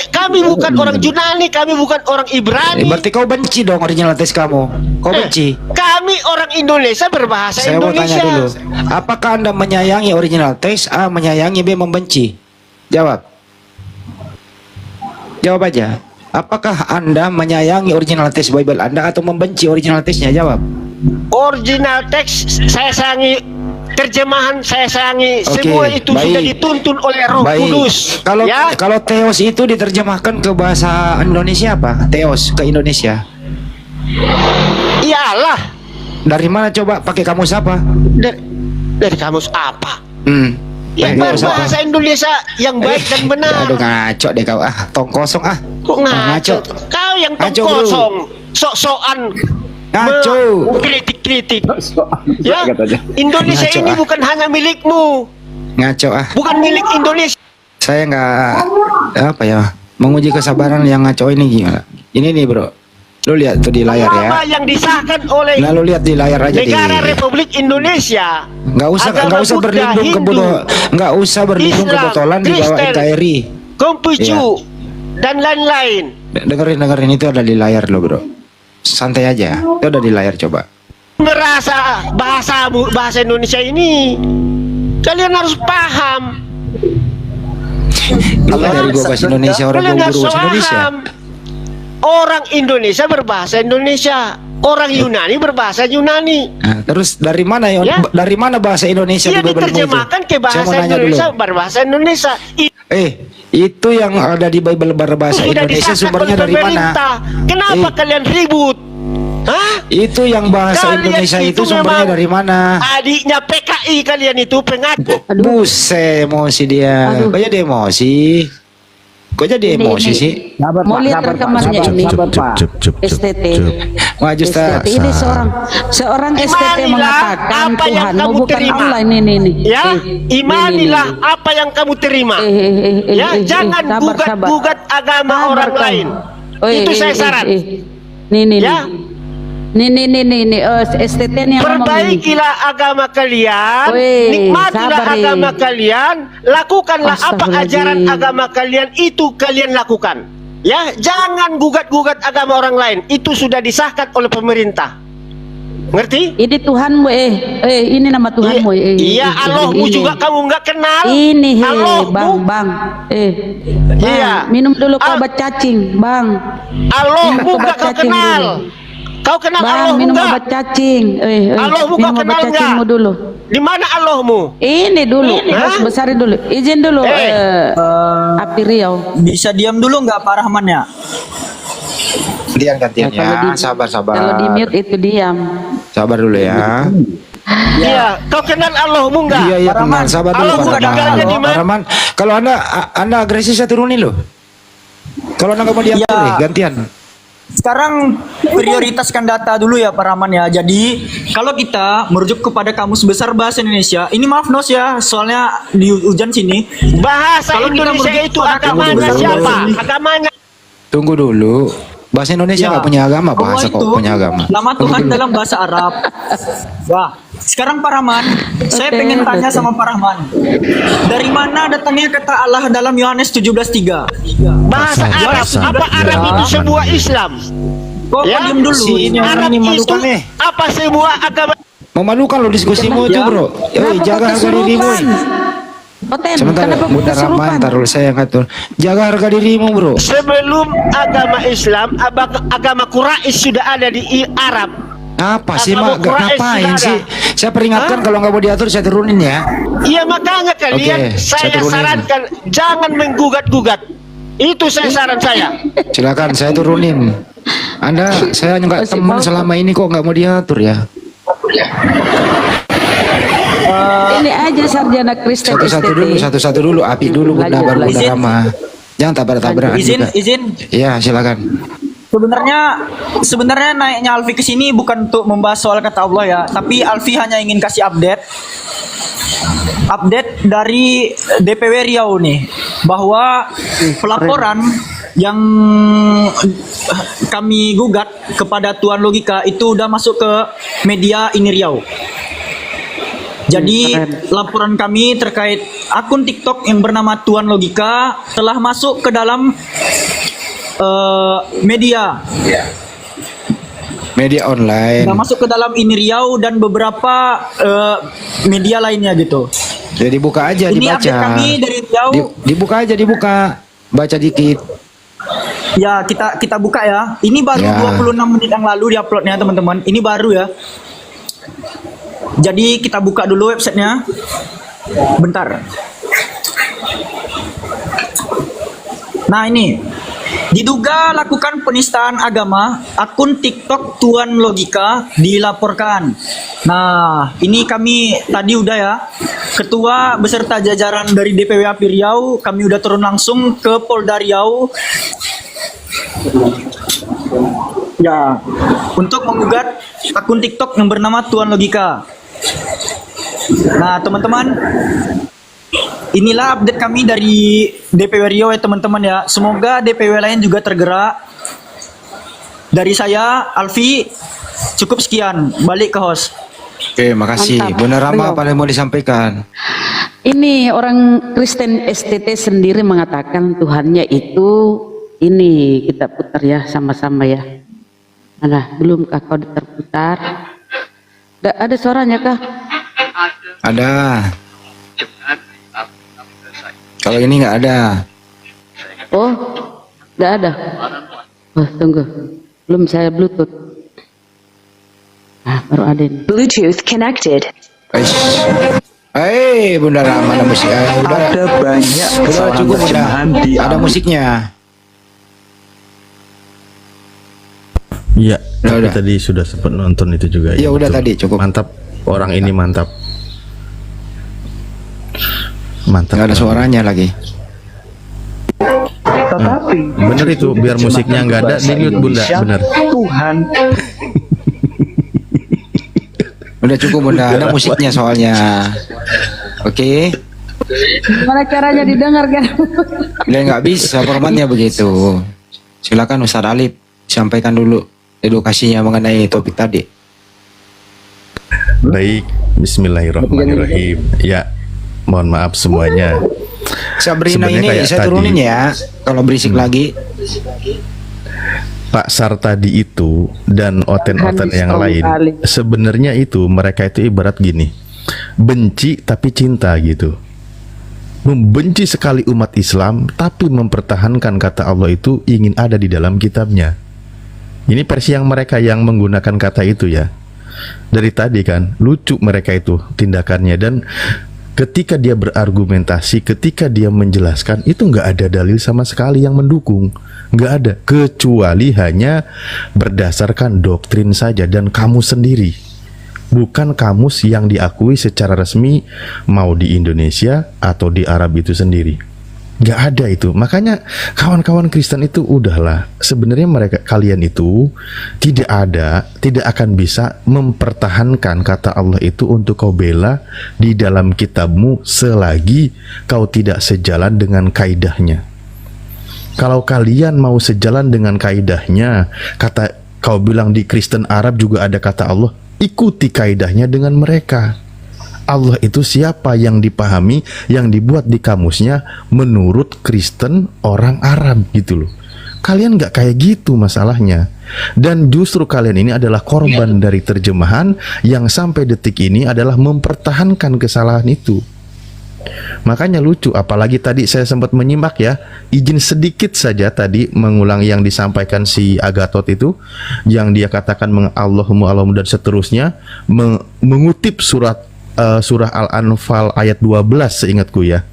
Kami bukan orang Yunani, kami bukan orang Ibrani. Berarti kau benci dong original teks kamu. Kau benci. Kami orang Indonesia berbahasa Saya mau Indonesia. tanya dulu, apakah anda menyayangi original teks? A, menyayangi, B, membenci? Jawab. Jawab aja. Apakah anda menyayangi original teks Bible anda atau membenci original teksnya? Jawab. Original teks saya sayangi, terjemahan saya sayangi. Oke, Semua itu baik. sudah dituntun oleh Roh Kudus. Kalau Ya, kalau Theos itu diterjemahkan ke bahasa Indonesia apa? Theos ke Indonesia. iyalah Dari mana coba? Pakai kamus apa? dari kamus apa? Pakai Yang kamus apa? berbahasa Indonesia yang baik dan benar. Aduh, ngaco deh kau. Tong kosong Kok ngaco? Kau yang Ngaco, bro. kosong, sok-sokan, Ngaco. kritik-kritik. Ya, Indonesia Ngaco, ini bukan hanya milikmu, Ngaco bukan milik Indonesia. Saya nggak apa ya, menguji kesabaran yang ngaco ini gimana? Ini nih bro, lu lihat tuh di layar ya. Apa yang disahkan oleh Nah lu lihat di layar aja negara di. Republik Indonesia. Nggak usah Agama Buddha, berlindung ke Hindu, nggak usah berlindung Islam, kebotolan di bawah Kristen, NKRI. Konghucu dan lain-lain. Dengerin itu ada di layar lo bro. Santai aja, itu ada di layar coba. Merasa bahasa Indonesia ini kalian harus paham. Apa dari gua bahasa Indonesia, orang Kalian gua harus guru bahasa Indonesia. paham. Orang Indonesia berbahasa Indonesia, orang Yunani berbahasa Yunani. Nah, terus dari mana ya? Ya. Dari mana bahasa Indonesia Dia di Bible itu? diterjemahkan ke Saya mau bahasa nanya Indonesia, dulu. berbahasa Indonesia. Itu yang ada di Bible berbahasa Sudah Indonesia disahkan sumbernya oleh dari mana? pemerintah. Kenapa kalian ribut? Hah? Itu yang bahasa Kalian Indonesia itu sumbernya memang dari mana? Adiknya PKI kalian itu pengaku. Buset, emosi dia. Aduh. Kok jadi emosi? Kok jadi emosi sih? Mau lihat rekamannya ini. STT. Maju Ustaz. STT ini seorang STT Imanilah mengatakan apa yang Tuhanmu kamu bukan terima. Allah ini. Ya, imanilah apa yang kamu terima. Ya, jangan gugat agama orang lain. Itu saya saran. Nih. Ya. Nih. STT nih yang ngomong ini. Perbaikilah agama kalian, Wih, nikmatilah sabar, agama kalian, lakukanlah apa ajaran Astagfirullahaladzim. agama kalian, itu kalian lakukan. Ya, jangan gugat-gugat agama orang lain. Itu sudah disahkan oleh pemerintah. Ngerti? Ini Tuhanmu ini nama Tuhanmu Iya, Allahmu juga kamu nggak kenal. Ini Allahmu. bang. Iya. Minum dulu obat cacing, Bang. Allahmu Minum nggak obat kau cacing kenal. dulu. Kau kenal Bang, Allahmu minum nggak? obat cacing. Allahmu Minum kau obat kenal cacingmu nggak? dulu. Di mana Allahmu? Ini dulu, Hah? harus besarin dulu. Izin dulu, Api Riau. Bisa diam dulu nggak Pak Rahman ya? Gantian ya. Sabar. Kalau di mute itu diam. Sabar dulu ya. Iya, kau kenal Allahmu nggak? Iya, kenal. Sabar dulu Allahmu Pak tinggalnya di mana? Rahman. Kalau anda agresif saya turunin loh. Kalau anda nggak mau diam gantian. Sekarang prioritaskan data dulu ya Pak Rahman ya. Jadi kalau kita merujuk kepada Kamus Besar Bahasa Indonesia, ini maaf Nos ya, soalnya di ujian sini. Bahasa Kalau kita Indonesia merujuk itu kepada Kamus agamanya Besar siapa? Bahasa Indonesia- Agamanya Tunggu dulu. Bahasa Indonesia nggak punya agama. Bahasa kok punya agama. Nama Tuhan dalam bahasa Arab. Wah, sekarang Pak Rahman, saya pengen tanya sama Pak Rahman. Dari mana datangnya kata Allah dalam Yohanes 17:3? bahasa Arab. Apa Arab itu sebuah Islam? Kok Ya, diam dulu? ini orang Arab ini itu malukan nih. apa sebuah agama? Memalukan lo diskusimu itu bro. Kenapa Jaga kau harga dirimu. kesurupan? Oten, Sebentar, kenapa kau Bunda Rahman, kesurupan? ntar dulu saya yang ngatur. Jaga harga dirimu bro. Sebelum agama Islam, agama Quraisy sudah ada di Arab. Apa sih Agama mak? Quraisy Ngapain sudah sih? ada. Saya peringatkan kalau nggak mau diatur saya turunin ya. Iya, makanya kalian Oke, saya saya turunin. sarankan jangan menggugat-gugat. Itu saya saran saya. Silakan saya turunin. Saya nggak teman selama ini kok nggak mau diatur ya. Ini aja sarjana Kristen Satu-satu dulu, Api dulu, Bunda, baru Bunda Izin. Rama. Jangan tabrak-tabrakan juga. Izin. Iya, silakan. Sebenarnya naiknya Alfi ke sini bukan untuk membahas soal kata Allah ya, tapi Alfi hanya ingin kasih update. update dari DPW Riau nih bahwa pelaporan yang kami gugat kepada Tuan Logika itu udah masuk ke media Ini Riau. Jadi laporan kami terkait akun TikTok yang bernama Tuan Logika telah masuk ke dalam media online. Sudah masuk ke dalam Ini Riau dan beberapa media lainnya gitu. Jadi buka aja, Ini dibaca. update kami dari Riau. Dibuka aja, dibuka. Baca dikit. Ya, kita buka ya. Ini baru Ya. 26 menit yang lalu diuploadnya teman-teman. Ini baru ya. Jadi kita buka dulu websitenya. Bentar. Nah ini, diduga lakukan penistaan agama, akun TikTok Tuan Logika dilaporkan. Nah, ini kami tadi udah ya, Ketua beserta jajaran dari DPW API Riau, kami udah turun langsung ke Polda Riau. Ya, untuk menggugat akun TikTok yang bernama Tuan Logika. Nah, teman-teman, inilah update kami dari DPW Riau ya teman-teman ya. Semoga DPW lain juga tergerak. Dari saya, Alfi, cukup sekian. Balik ke host. Oke, makasih. Mantap. Bunda Rama Riau. apa yang mau disampaikan? Ini orang Kristen STT sendiri mengatakan Tuhannya itu ini, kita putar ya sama-sama ya. Ada belumkah kau terputar? Ada suaranya kah? Ada. Kalau ini nggak ada. Oh, nggak ada. Oh, tunggu. Belum saya Bluetooth. Nah, baru ada ini. Bluetooth connected. Bunda Rama ada musik. Udah, Ada banyak udah kesalahan cukup udah. terjemahan di Ada musiknya. Iya, tapi udah. tadi sudah sempat nonton itu juga. Iya, udah betul. tadi cukup. Mantap, orang ini mantap. Mantap. Nggak ada suaranya lagi. Bener itu, biar musiknya nggak ada, di mute Bunda, bener. Tuhan. Udah cukup Bunda, ada musiknya soalnya. Oke. Gimana caranya didengar kan? Dia nggak bisa formatnya begitu. Silakan Ustaz Alif sampaikan dulu edukasinya mengenai topik tadi. Baik, bismillahirrahmanirrahim. Ya, mohon maaf semuanya. Sabrina Sebenarnya ini kayak saya tadi. turunin ya, kalau berisik lagi. Pak Sar tadi itu dan oten-oten yang lain, sebenarnya itu mereka itu ibarat gini, benci tapi cinta gitu. Membenci sekali umat Islam tapi mempertahankan kata Allah itu ingin ada di dalam kitabnya. Ini versi yang mereka yang menggunakan kata itu ya. Dari tadi kan lucu mereka itu tindakannya, dan ketika dia berargumentasi, ketika dia menjelaskan itu nggak ada dalil sama sekali yang mendukung, nggak ada, kecuali hanya berdasarkan doktrin saja dan kamus sendiri, bukan kamus yang diakui secara resmi mau di Indonesia atau di Arab itu sendiri. Nggak ada itu. Makanya kawan-kawan Kristen itu udahlah, sebenarnya mereka, kalian itu tidak akan bisa mempertahankan kata Allah itu untuk kau bela di dalam kitabmu selagi kau tidak sejalan dengan kaidahnya. Kalau kalian mau sejalan dengan kaidahnya, kata kau bilang di Kristen Arab juga ada kata Allah, ikuti kaidahnya dengan mereka. Allah itu siapa yang dipahami, yang dibuat di kamusnya menurut Kristen orang Arab gitu loh. Kalian nggak kayak gitu masalahnya. Dan justru kalian ini adalah korban dari terjemahan yang sampai detik ini adalah mempertahankan kesalahan itu. Makanya lucu, apalagi tadi saya sempat menyimak ya, izin sedikit saja tadi mengulang yang disampaikan si Agatot itu, yang dia katakan Allahumma dan seterusnya, mengutip surah Al-Anfal ayat 12 seingatku ya.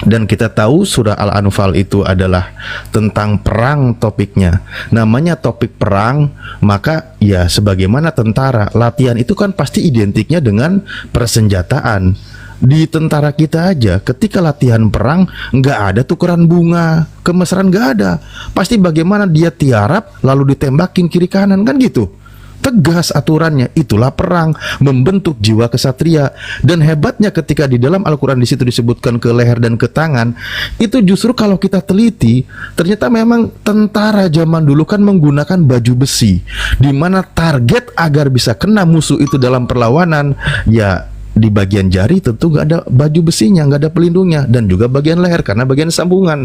Dan kita tahu surah Al-Anfal itu adalah tentang perang topiknya. Namanya topik perang, maka ya sebagaimana tentara, latihan itu kan pasti identiknya dengan persenjataan. Di tentara kita aja ketika latihan perang nggak ada tukeran bunga, kemesraan nggak ada. Pasti bagaimana dia tiarap lalu ditembakin kiri kanan kan gitu. tegas aturannya. Itulah perang, membentuk jiwa kesatria. Dan hebatnya ketika di dalam Al-Quran di situ disebutkan ke leher dan ke tangan, itu justru kalau kita teliti, ternyata memang tentara zaman dulu kan menggunakan baju besi, di mana target agar bisa kena musuh itu dalam perlawanan, ya di bagian jari tentu nggak ada baju besinya, nggak ada pelindungnya, dan juga bagian leher karena bagian sambungan.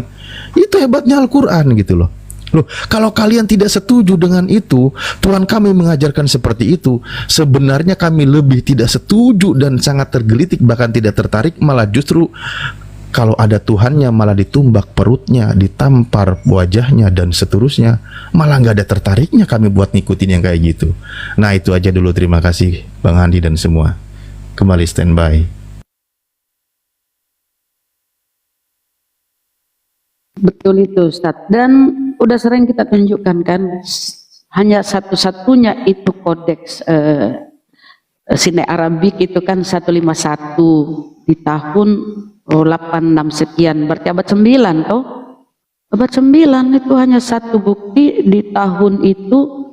Itu hebatnya Al-Quran gitu loh. Loh, kalau kalian tidak setuju dengan itu, Tuhan kami mengajarkan seperti itu, sebenarnya kami lebih tidak setuju dan sangat tergelitik, bahkan tidak tertarik, malah justru kalau ada Tuhannya malah ditumbak perutnya, ditampar wajahnya dan seterusnya, malah nggak ada tertariknya kami buat ngikutin yang kayak gitu. Nah itu aja dulu, terima kasih Bang Handi dan semua. Kembali standby. Betul itu Ustadz, dan udah sering kita tunjukkan kan, hanya satu-satunya itu kodeks Sinai Arabik itu kan 151 di tahun 86 sekian, berarti abad 9 toh. Abad 9 itu hanya satu bukti, di tahun itu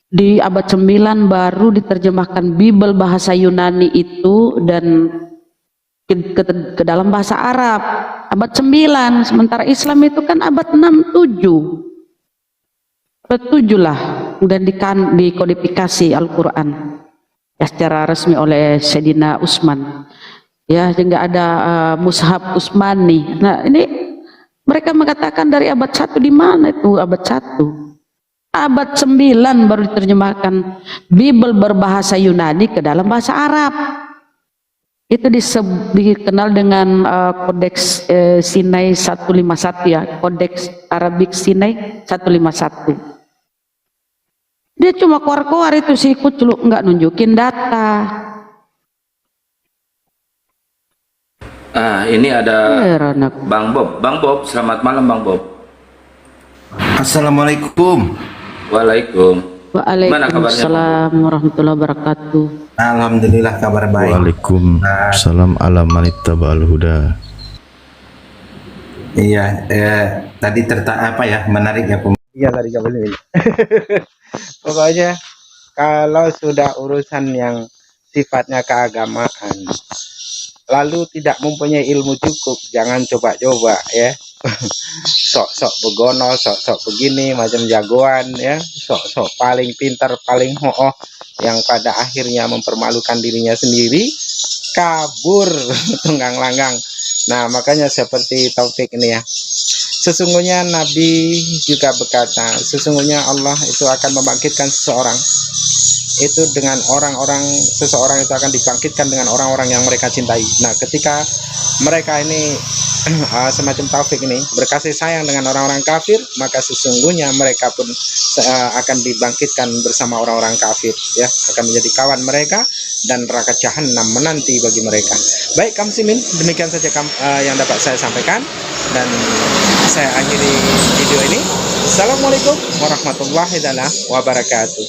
di abad 9 baru diterjemahkan Bible bahasa Yunani itu dan ke dalam bahasa Arab abad 9, sementara Islam itu kan abad 6-7 abad 7 lah dan dikodifikasi Al-Quran ya secara resmi oleh Sayyidina Utsman ya, sehingga ada Mushaf Utsmani. Nah ini mereka mengatakan dari abad 1, di mana itu abad 1? Abad 9 baru diterjemahkan Bible berbahasa Yunani ke dalam bahasa Arab. Itu dikenal dengan kodeks Sinai 151 ya, kodeks Arabik Sinai 151. Dia cuma keluar-keluar itu sih, ikut celuk, nggak nunjukin data. Ini ada Bang Bob. Bang Bob, selamat malam Bang Bob. Assalamualaikum. Waalaikumsalam. Waalaikumsalam warahmatullahi wabarakatuh. Alhamdulillah kabar baik. Waalaikumsalam ala manittaba'al huda. Iya, tadi menarik ya Iya tadi kabel ini. Pokoknya kalau sudah urusan yang sifatnya keagamaan, lalu tidak mempunyai ilmu cukup, jangan coba-coba ya. Sok-sok begono, sok-sok begini, macam jagoan ya, sok-sok paling pintar, paling ho'oh, yang pada akhirnya mempermalukan dirinya sendiri, kabur tunggang langgang. Nah makanya seperti Taufik ini ya, sesungguhnya Nabi juga berkata, sesungguhnya Allah itu akan membangkitkan seseorang itu dengan seseorang itu akan dibangkitkan dengan orang-orang yang mereka cintai. Nah ketika mereka ini semacam Taufik ini berkasih sayang dengan orang-orang kafir, maka sesungguhnya mereka pun akan dibangkitkan bersama orang-orang kafir ya, akan menjadi kawan mereka dan neraka jahanam menanti bagi mereka. Baik kaum muslimin, demikian saja yang dapat saya sampaikan dan saya akhiri video ini. Assalamualaikum warahmatullahi wabarakatuh.